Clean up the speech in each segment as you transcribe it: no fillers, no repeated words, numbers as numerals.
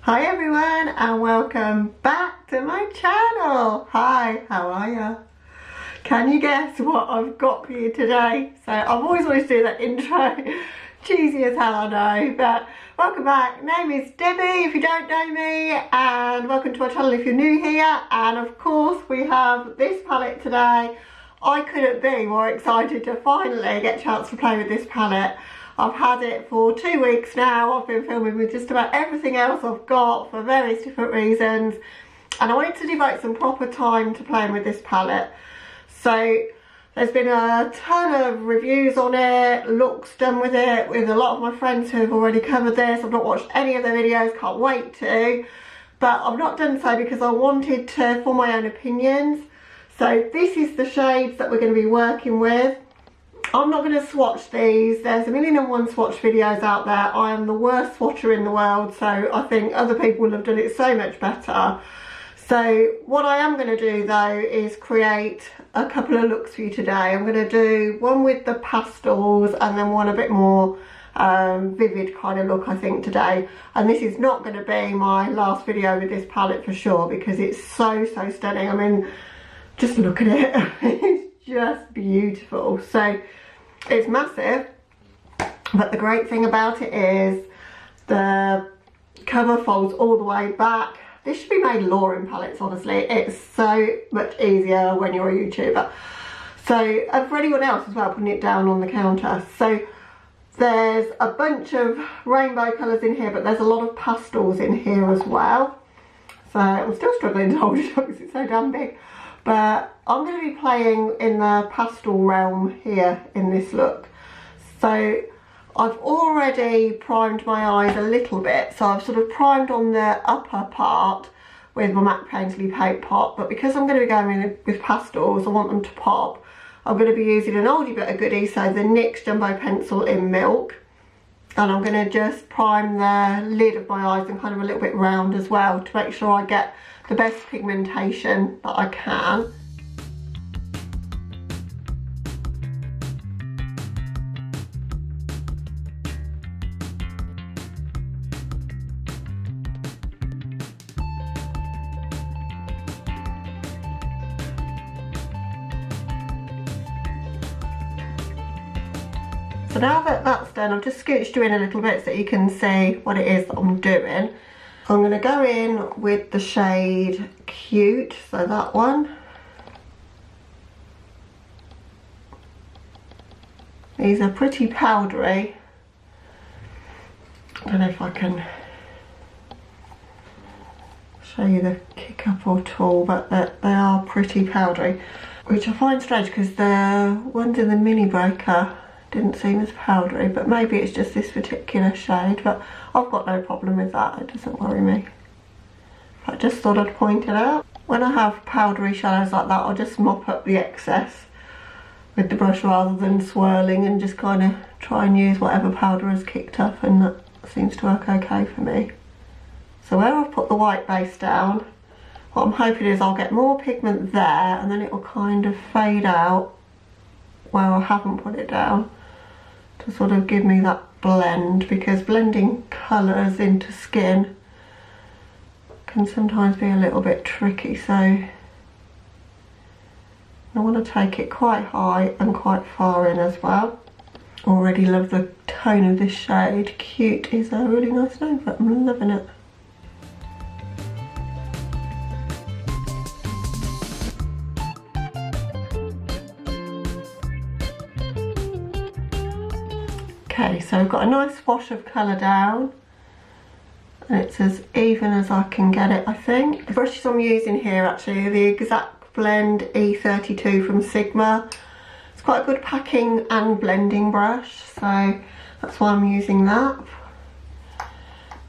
Hi everyone and welcome back to my channel. Hi, how are ya? Can you guess what I've got for you today? So I've always wanted to do that intro. Cheesy as hell, I know, but welcome back. Name is Debbie if you don't know me, and welcome to my channel if you're new here. And of course we have this palette today. I couldn't be more excited to finally get a chance to play with this palette. I've had it for 2 weeks now. I've been filming with just about everything else I've got for various different reasons, and I wanted to devote some proper time to playing with this palette. So there's been a ton of reviews on it, looks done with it, with a lot of my friends who have already covered this. I've not watched any of their videos, can't wait to, but I've not done so because I wanted to form my own opinions. So this is the shades that we're going to be working with. I'm not going to swatch these. There's a million and one swatch videos out there. I am the worst swatcher in the world, so I think other people will have done it so much better. So what I am going to do though is create a couple of looks for you today. I'm going to do one with the pastels and then one a bit more vivid kind of look I think today. And this is not going to be my last video with this palette for sure, because it's so stunning. I mean, just look at it. It's just beautiful. So it's massive, but the great thing about it is the cover folds all the way back. This should be made law in palettes, honestly. It's so much easier when you're a YouTuber. So, and for anyone else as well, putting it down on the counter. So there's a bunch of rainbow colours in here, but there's a lot of pastels in here as well. So I'm still struggling to hold it up because it's so damn big. But I'm going to be playing in the pastel realm here in this look. So I've already primed my eyes a little bit. So I've sort of primed on the upper part with my MAC Painterly paint pot. But because I'm going to be going in with pastels, I want them to pop. I'm going to be using an oldie but a goodie, so the NYX Jumbo Pencil in Milk. And I'm going to just prime the lid of my eyes and kind of a little bit round as well to make sure I get the best pigmentation that I can. So now that that's done, I've just scooched you in a little bit so you can see what it is that I'm doing. I'm going to go in with the shade Cute, so that one. These are pretty powdery. I don't know if I can show you the kick up or tool, but they are pretty powdery, which I find strange because the ones in the mini breaker didn't seem as powdery, but maybe it's just this particular shade, but I've got no problem with that, it doesn't worry me. I just thought I'd point it out. When I have powdery shadows like that, I'll just mop up the excess with the brush rather than swirling, and just kind of try and use whatever powder has kicked up, and that seems to work okay for me. So where I've put the white base down, what I'm hoping is I'll get more pigment there, and then it will kind of fade out where I haven't put it down, to sort of give me that blend, because blending colours into skin can sometimes be a little bit tricky. So I want to take it quite high and quite far in as well. Already love the tone of this shade. Cute is a really nice name for it. I'm loving it. Okay, so I've got a nice wash of colour down, and it's as even as I can get it, I think. The brushes I'm using here actually are the Exact Blend E32 from Sigma. It's quite a good packing and blending brush, so that's why I'm using that.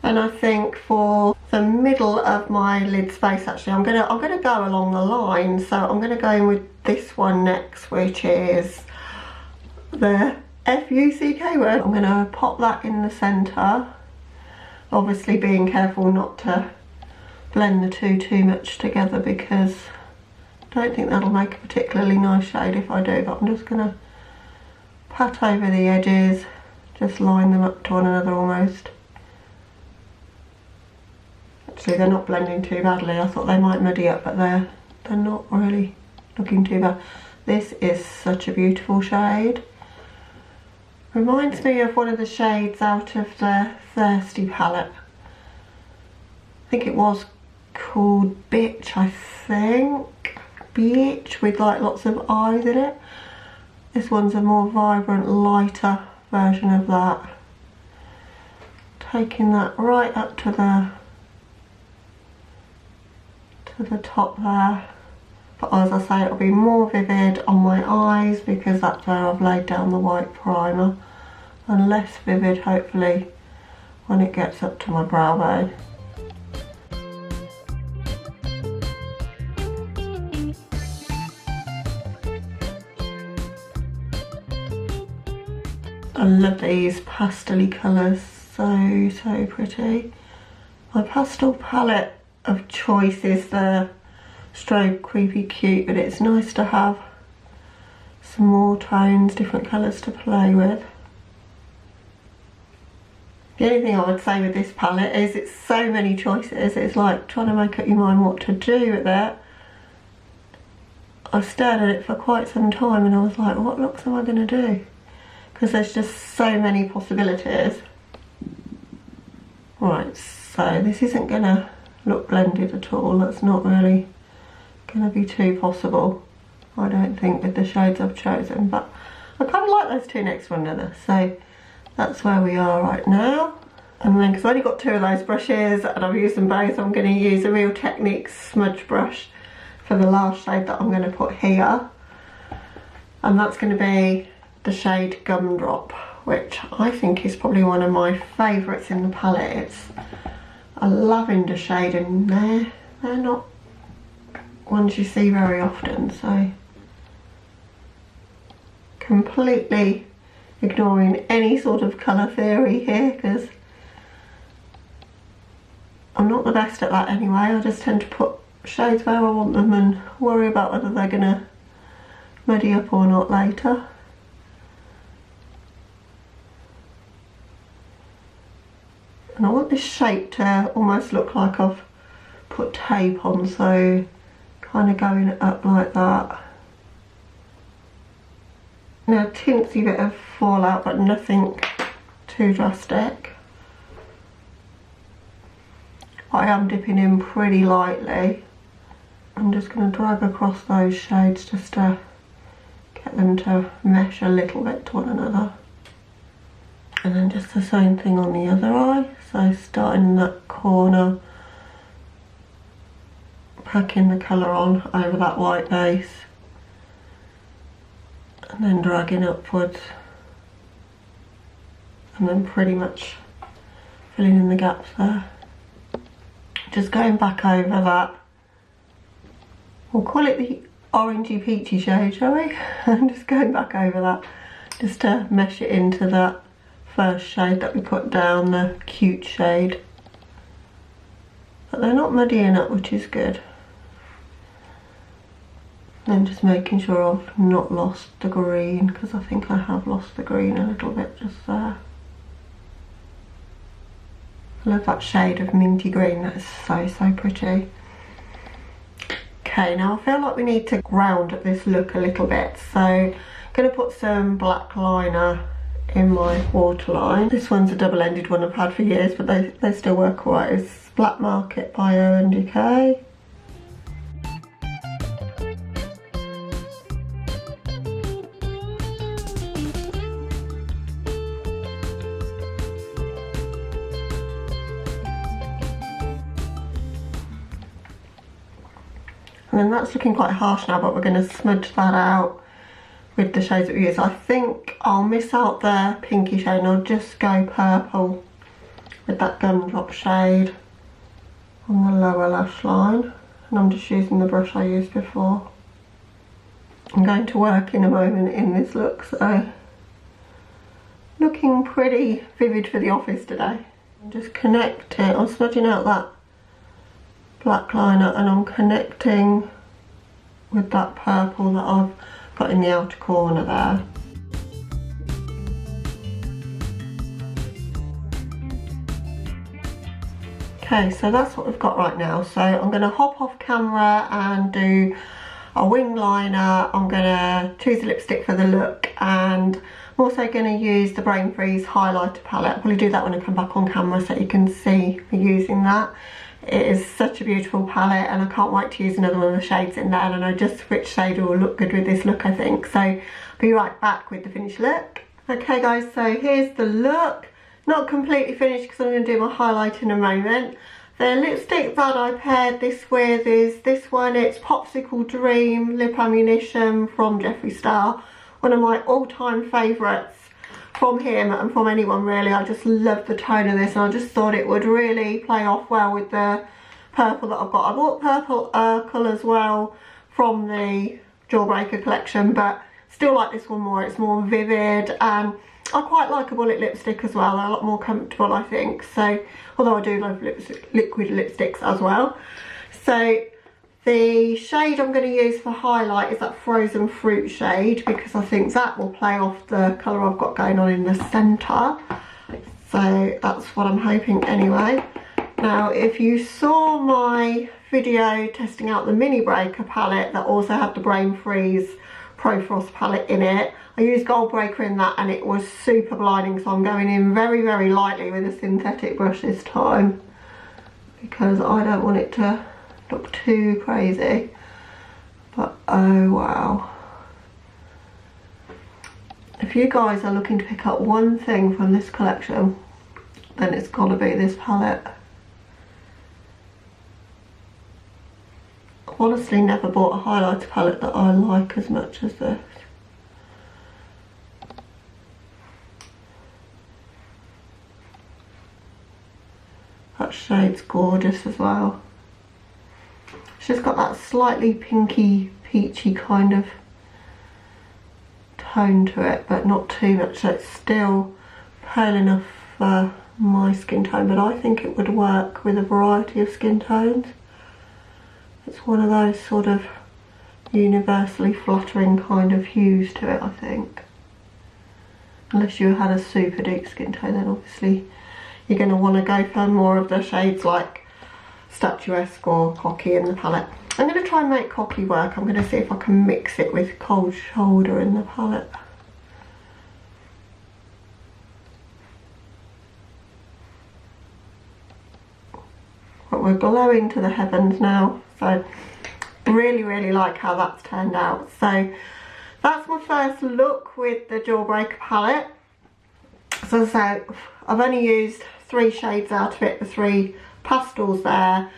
And I think for the middle of my lid space actually, I'm gonna go along the line. So I'm gonna go in with this one next, which is the F-U-C-K word. I'm going to pop that in the centre, obviously being careful not to blend the two too much together, because I don't think that'll make a particularly nice shade if I do. But I'm just going to pat over the edges, just line them up to one another almost. Actually, they're not blending too badly. I thought they might muddy up, but they're not really looking too bad. This is such a beautiful shade. Reminds me of one of the shades out of the Thirsty palette. I think it was called Bitch, I think. Bitch, with like lots of eyes in it. This one's a more vibrant, lighter version of that. Taking that right up to the top there. But as I say, it'll be more vivid on my eyes because that's where I've laid down the white primer. And less vivid, hopefully, when it gets up to my brow bone. I love these pastel-y colours, so pretty. My pastel palette of choice is the Strobe Creepy Cute, but it's nice to have some more tones, different colours to play with. The only thing I would say with this palette is it's so many choices. It's like trying to make up your mind what to do with it. I stared at it for quite some time and I was like, what looks am I going to do? Because there's just so many possibilities. Right, so this isn't going to look blended at all. That's not really going to be too possible, I don't think, with the shades I've chosen. But I kind of like those two next to one another. So that's where we are right now. And then, because I've only got two of those brushes and I've used them both, I'm going to use a Real Techniques smudge brush for the last shade that I'm going to put here. And that's going to be the shade Gumdrop, which I think is probably one of my favourites in the palette. It's a lavender shade in there. They're not ones you see very often, so completely ignoring any sort of colour theory here because I'm not the best at that anyway. I just tend to put shades where I want them and worry about whether they're going to muddy up or not later. And I want this shape to almost look like I've put tape on, so kind of going up like that. Now, a teensy bit of fallout, but nothing too drastic. I am dipping in pretty lightly. I'm just going to drag across those shades just to get them to mesh a little bit to one another. And then just the same thing on the other eye. So starting in that corner, packing the colour on over that white base, and then dragging upwards, and then pretty much filling in the gaps there. Just going back over that, we'll call it the orangey peachy shade, shall we? I'm just going back over that just to mesh it into that first shade that we put down, the cute shade. But they're not muddying up, which is good. And just making sure I've not lost the green, because I think I have lost the green a little bit just there. I love that shade of minty green, that is so pretty. Okay, now I feel like we need to round up this look a little bit, so I'm going to put some black liner in my waterline. This one's a double-ended one I've had for years, but they still work alright. It's Black Market by O&DK. And then that's looking quite harsh now, but we're going to smudge that out with the shades that we use. I think I'll miss out the pinky shade and I'll just go purple with that Gumdrop shade on the lower lash line. And I'm just using the brush I used before. I'm going to work in a moment in this look, so looking pretty vivid for the office today. Just connect it. I'm smudging out that black liner and I'm connecting with that purple that I've got in the outer corner there. Okay, so that's what we've got right now. So I'm going to hop off camera and do a wing liner. I'm going to choose a lipstick for the look, and I'm also going to use the Brain Freeze highlighter palette. I'll probably do that when I come back on camera so you can see me using that. It is such a beautiful palette, and I can't wait to use another one of the shades in there, and I know just which shade will look good with this look, I think. So I'll be right back with the finished look. Okay guys, so here's the look. Not completely finished because I'm going to do my highlight in a moment. The lipstick that I paired this with is this one. It's Popsicle Dream Lip Ammunition from Jeffree Star. One of my all-time favourites from him and from anyone really. I just love the tone of this, and I just thought it would really play off well with the purple that I've got. I bought Purple Urkel as well from the Jawbreaker collection, but still like this one more. It's more vivid, and I quite like a bullet lipstick as well. They're a lot more comfortable, I think. So, although I do love liquid lipsticks as well. So the shade I'm going to use for highlight is that Frozen Fruit shade, because I think that will play off the colour I've got going on in the centre. So that's what I'm hoping anyway. Now, if you saw my video testing out the Mini Breaker palette that also had the Brain Freeze Pro Frost palette in it, I used Jawbreaker in that and it was super blinding, so I'm going in very, very lightly with a synthetic brush this time because I don't want it to look too crazy. But oh wow. If you guys are looking to pick up one thing from this collection, then it's got to be this palette. I've honestly never bought a highlighter palette that I like as much as this. That shade's gorgeous as well. It's just got that slightly pinky, peachy kind of tone to it, but not too much, so it's still pale enough for my skin tone, but I think it would work with a variety of skin tones. It's one of those sort of universally flattering kind of hues to it, I think. Unless you had a super deep skin tone, then obviously you're going to want to go for more of the shades like Statuesque or Cocky in the palette. I'm going to try and make Cocky work. I'm going to see if I can mix it with Cold Shoulder in the palette. But we're glowing to the heavens now, so really, really like how that's turned out. So that's my first look with the Jawbreaker palette. So I've only used 3 shades out of it, the 3 pastels there,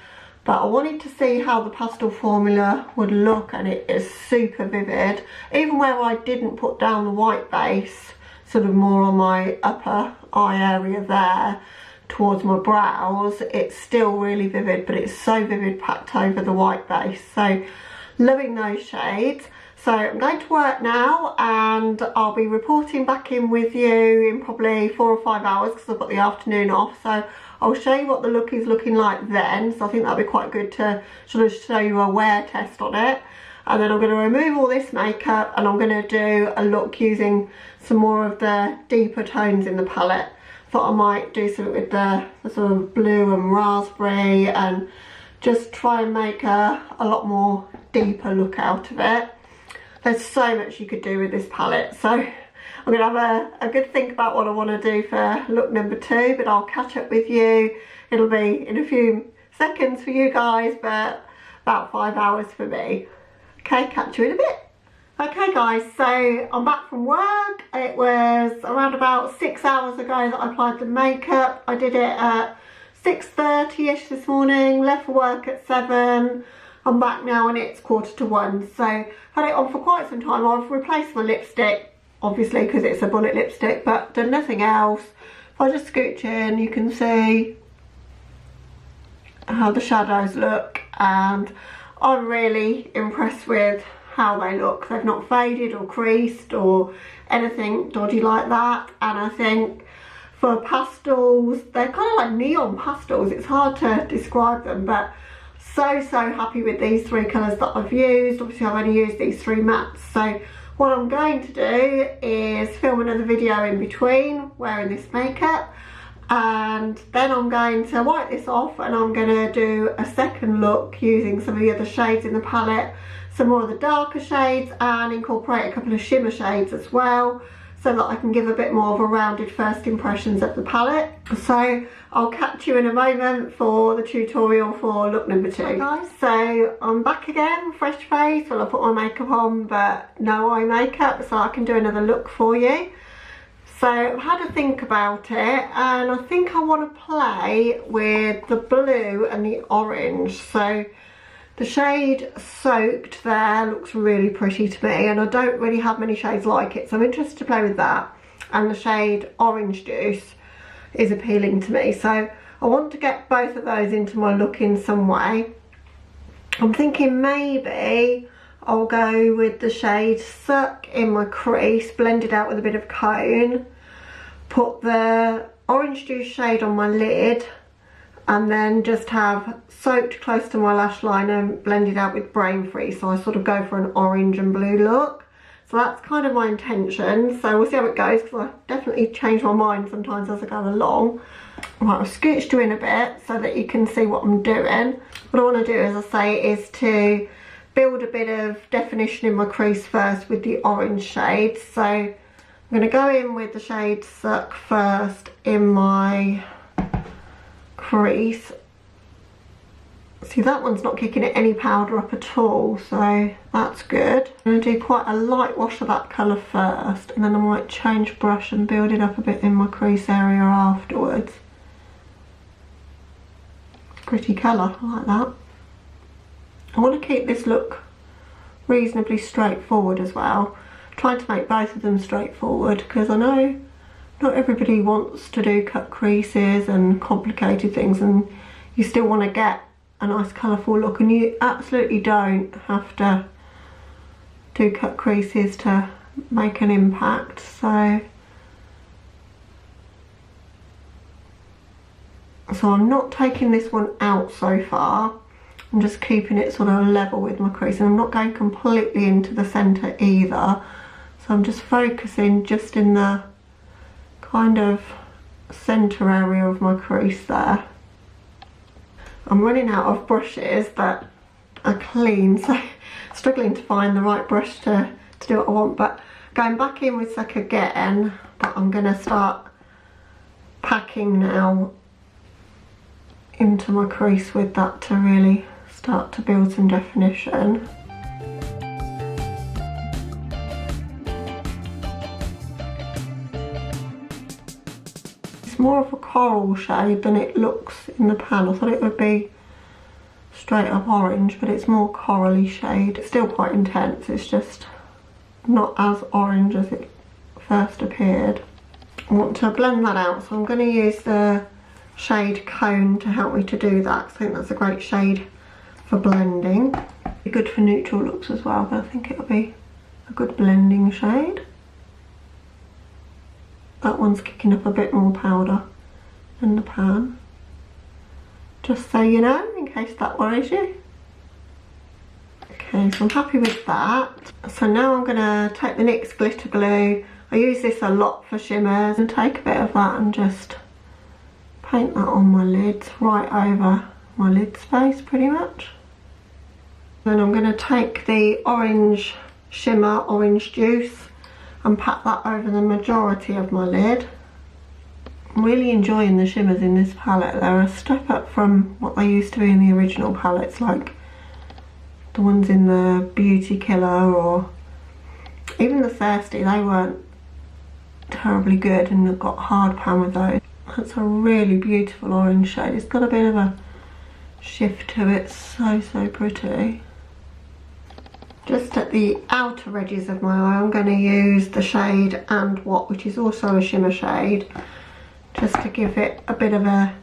but I wanted to see how the pastel formula would look, and it is super vivid. Even where I didn't put down the white base, sort of more on my upper eye area there towards my brows, it's still really vivid, but it's so vivid packed over the white base. So loving those shades. So I'm going to work now, and I'll be reporting back in with you in probably 4 or 5 hours because I've got the afternoon off. So I'll show you what the look is looking like then. So I think that'll be quite good to sort of show you a wear test on it. And then I'm going to remove all this makeup, and I'm going to do a look using some more of the deeper tones in the palette. Thought I might do something with the sort of blue and raspberry and just try and make a lot more deeper look out of it. There's so much you could do with this palette, so I'm going to have a good think about what I want to do for look number 2, but I'll catch up with you. It'll be in a few seconds for you guys, but about 5 hours for me. Okay, catch you in a bit. Okay guys, so I'm back from work. It was around about 6 hours ago that I applied the makeup. I did it at 6:30ish this morning, left for work at 7. I'm back now and it's 1:45. So I've had it on for quite some time. I've replaced my lipstick, obviously because it's a bullet lipstick, but done nothing else. If I just scooch in, you can see how the shadows look, and I'm really impressed with how they look. They've not faded or creased or anything dodgy like that, and I think for pastels, they're kind of like neon pastels. It's hard to describe them, but so happy with these 3 colours that I've used. Obviously I've only used these 3 mattes, so what I'm going to do is film another video in between wearing this makeup, And then I'm going to wipe this off and I'm going to do a second look using some of the other shades in the palette, some more of the darker shades, and incorporate a couple of shimmer shades as well, so that I can give a bit more of a rounded first impressions of the palette. So I'll catch you in a moment for the tutorial for look number 2. Hi guys, so I'm back again, fresh face. Well, I put my makeup on but no eye makeup, so I can do another look for you. So I've had a think about it, and I think I want to play with the blue and the orange. So the shade Soaked there looks really pretty to me, and I don't really have many shades like it, so I'm interested to play with that. And the shade Orange Juice is appealing to me, so I want to get both of those into my look in some way. I'm thinking maybe I'll go with the shade Suck in my crease, blend it out with a bit of Cone, put the Orange Juice shade on my lid, and then just have Soaked close to my lash line and blend it out with Brain Freeze. So I sort of go for an orange and blue look. So that's kind of my intention. So we'll see how it goes, because I definitely change my mind sometimes as I go along. Right, I've scooched you in a bit so that you can see what I'm doing. What I want to do, as I say, is to build a bit of definition in my crease first with the orange shade. So I'm going to go in with the shade Suck first in my crease. See, that one's not kicking it any powder up at all, so that's good. I'm going to do quite a light wash of that colour first, and then I might change brush and build it up a bit in my crease area afterwards. Pretty colour, I like that. I want to keep this look reasonably straightforward as well. I'm trying to make both of them straightforward, because I know not everybody wants to do cut creases and complicated things, and you still want to get a nice colourful look, and you absolutely don't have to do cut creases to make an impact. So I'm not taking this one out so far. I'm just keeping it sort of level with my crease, and I'm not going completely into the centre either. So I'm just focusing just in the kind of centre area of my crease there. I'm running out of brushes that are clean, so struggling to find the right brush to do what I want, but going back in with Suck again, but I'm going to start packing now into my crease with that to really start to build some definition. More of a coral shade than it looks in the pan. I thought it would be straight up orange, but it's more corally shade. It's still quite intense, it's just not as orange as it first appeared. I want to blend that out, so I'm going to use the shade Cone to help me to do that, because I think that's a great shade for blending. Be good for neutral looks as well, but I think it'll be a good blending shade. That one's kicking up a bit more powder in the pan, just so you know, in case that worries you. Okay, so I'm happy with that. So now I'm going to take the NYX glitter glue. I use this a lot for shimmers, and take a bit of that and just paint that on my lids, right over my lid space pretty much. Then I'm going to take the orange shimmer, Orange Juice, and pat that over the majority of my lid. I'm really enjoying the shimmers in this palette. They're a step up from what they used to be in the original palettes, like the ones in the Beauty Killer or even the Thirsty. They weren't terribly good, and I've got hard pan with those. That's a really beautiful orange shade. It's got a bit of a shift to it, so pretty. Just at the outer edges of my eye, I'm going to use the shade And What, which is also a shimmer shade, just to give it a bit of a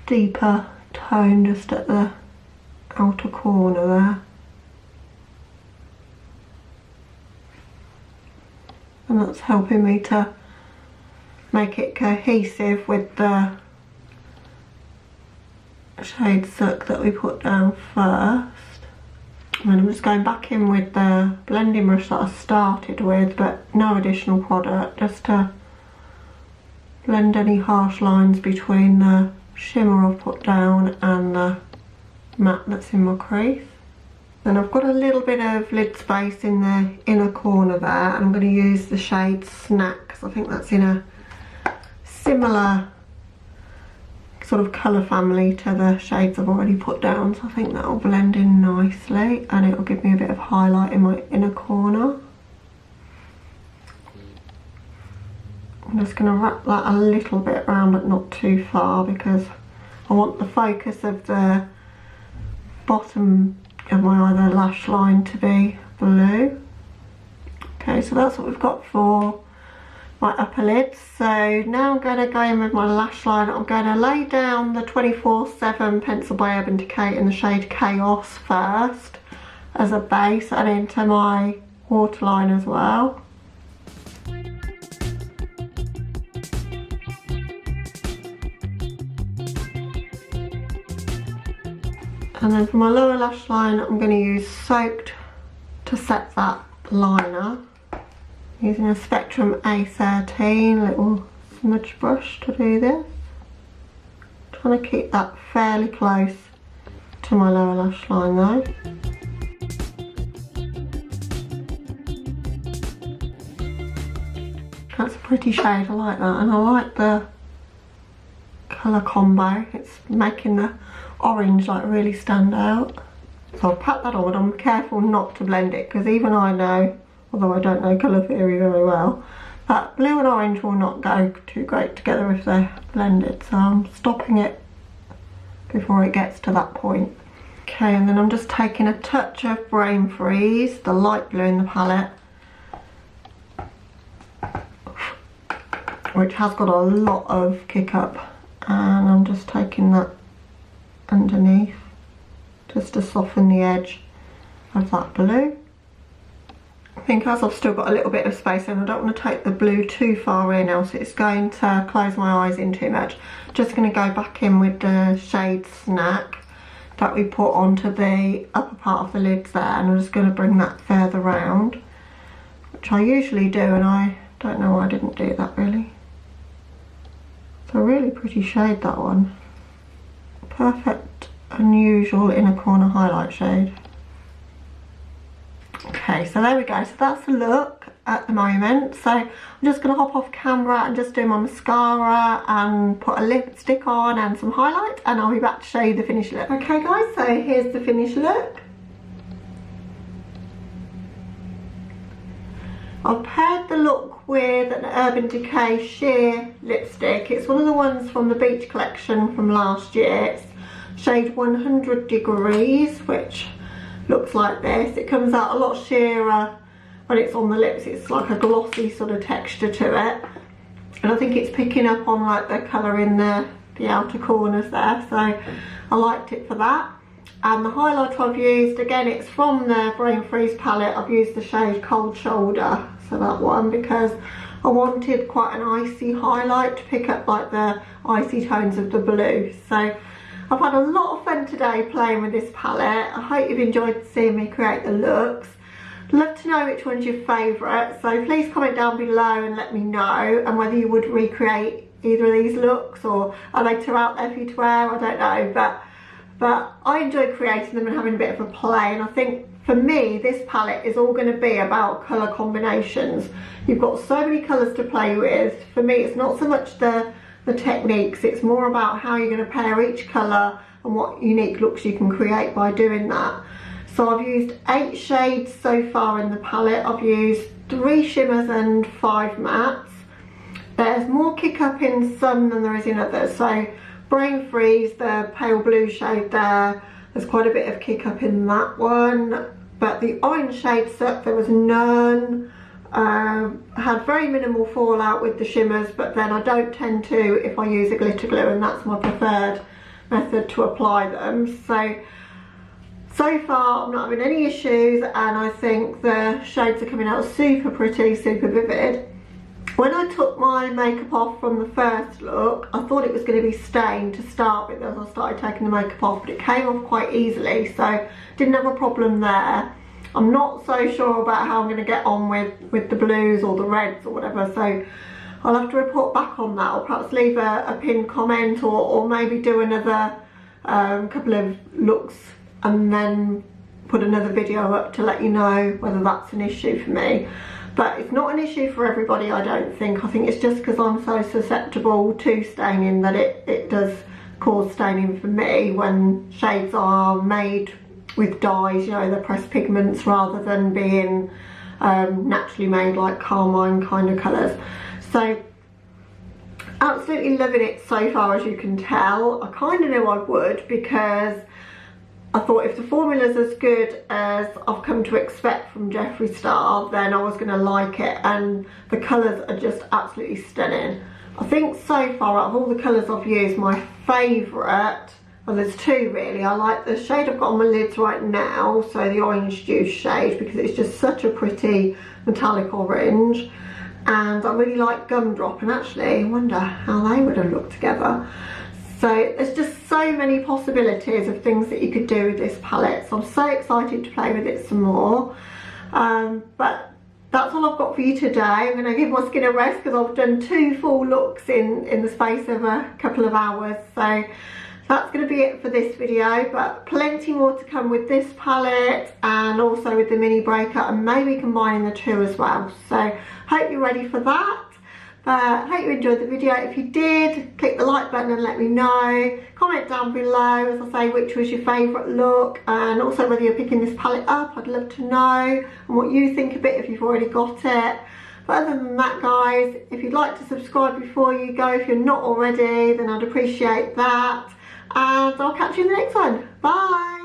deeper tone just at the outer corner there. And that's helping me to make it cohesive with the shade Suck that we put down first. And I'm just going back in with the blending brush that I started with, but no additional product, just to blend any harsh lines between the shimmer I've put down and the matte that's in my crease. Then I've got a little bit of lid space in the inner corner there, and I'm going to use the shade Snack because I think that's in a similar sort of colour family to the shades I've already put down, so I think that'll blend in nicely and it'll give me a bit of highlight in my inner corner. I'm just going to wrap that a little bit around but not too far because I want the focus of the bottom of my other lash line to be blue. Okay, so that's what we've got for my upper lid. So now I'm going to go in with my lash line. I'm going to lay down the 24/7 pencil by Urban Decay in the shade Chaos first as a base and into my waterline as well. And then for my lower lash line, I'm going to use Soaked to set that liner. Using a Spectrum A13 little smudge brush to do this. Trying to keep that fairly close to my lower lash line though. That's a pretty shade, I like that, and I like the colour combo. It's making the orange like really stand out. So I'll pat that on, but I'm careful not to blend it because even I know, although I don't know colour theory very well, that blue and orange will not go too great together if they're blended, so I'm stopping it before it gets to that point. Okay, and then I'm just taking a touch of Brain Freeze, the light blue in the palette, which has got a lot of kick up, and I'm just taking that underneath just to soften the edge of that blue. I think as I've still got a little bit of space and I don't want to take the blue too far in else it's going to close my eyes in too much, just going to go back in with the shade Snack that we put onto the upper part of the lids there, and I'm just going to bring that further round, which I usually do, and I don't know why I didn't do that really. It's a really pretty shade, that one. Perfect, unusual inner corner highlight shade. Okay, so there we go. So that's the look at the moment. So I'm just going to hop off camera and just do my mascara and put a lipstick on and some highlight, and I'll be back to show you the finished look. Okay guys, so here's the finished look. I've paired the look with an Urban Decay sheer lipstick. It's one of the ones from the Beach collection from last year. It's shade 100 Degrees, which looks like this. It comes out a lot sheerer when it's on the lips. It's like a glossy sort of texture to it, and I think it's picking up on like the colour in the outer corners there, so I liked it for that. And the highlight I've used, again, it's from the Brain Freeze palette. I've used the shade Cold Shoulder, so that one, because I wanted quite an icy highlight to pick up like the icy tones of the blue. So I've had a lot of fun today playing with this palette. I hope you've enjoyed seeing me create the looks. I'd love to know which one's your favourite, so please comment down below and let me know, and whether you would recreate either of these looks, or are they too out there for you to wear, I don't know, but I enjoy creating them and having a bit of a play. And I think for me this palette is all going to be about colour combinations. You've got so many colours to play with. For me it's not so much the techniques, it's more about how you're going to pair each colour and what unique looks you can create by doing that. So I've used 8 shades so far in the palette. I've used 3 shimmers and 5 mattes. There's more kick up in some than there is in others. So Brain Freeze, the pale blue shade there's quite a bit of kick up in that one. But the orange shade set, there was none. Had very minimal fallout with the shimmers, but then I don't tend to if I use a glitter glue, and that's my preferred method to apply them. So far I'm not having any issues, and I think the shades are coming out super pretty, super vivid. When I took my makeup off from the first look, I thought it was going to be stained to start with as I started taking the makeup off, but it came off quite easily, so didn't have a problem there. I'm not so sure about how I'm going to get on with the blues or the reds or whatever, so I'll have to report back on that, or perhaps leave a pinned comment, or maybe do another couple of looks and then put another video up to let you know whether that's an issue for me. But it's not an issue for everybody, I don't think. I think it's just because I'm so susceptible to staining that it does cause staining for me when shades are made with dyes, you know, the pressed pigments, rather than being naturally made like carmine kind of colours. So absolutely loving it so far, as you can tell. I kind of knew I would, because I thought if the formula's as good as I've come to expect from Jeffree Star, then I was going to like it, and the colours are just absolutely stunning. I think so far, out of all the colours I've used, my favourite, well, there's two really. I like the shade I've got on my lids right now, so the orange juice shade, because it's just such a pretty metallic orange. And I really like Gumdrop, and actually I wonder how they would have looked together. So there's just so many possibilities of things that you could do with this palette, so I'm so excited to play with it some more. But that's all I've got for you today. I'm going to give my skin a rest because I've done 2 full looks in the space of a couple of hours. So that's going to be it for this video, but plenty more to come with this palette, and also with the mini breaker, and maybe combining the two as well. So hope you're ready for that. Hope you enjoyed the video. If you did, click the like button and let me know. Comment down below, as I say, which was your favourite look, and also whether you're picking this palette up. I'd love to know, and what you think of it if you've already got it. But other than that, guys, if you'd like to subscribe before you go, if you're not already, then I'd appreciate that. And I'll catch you in the next one. Bye.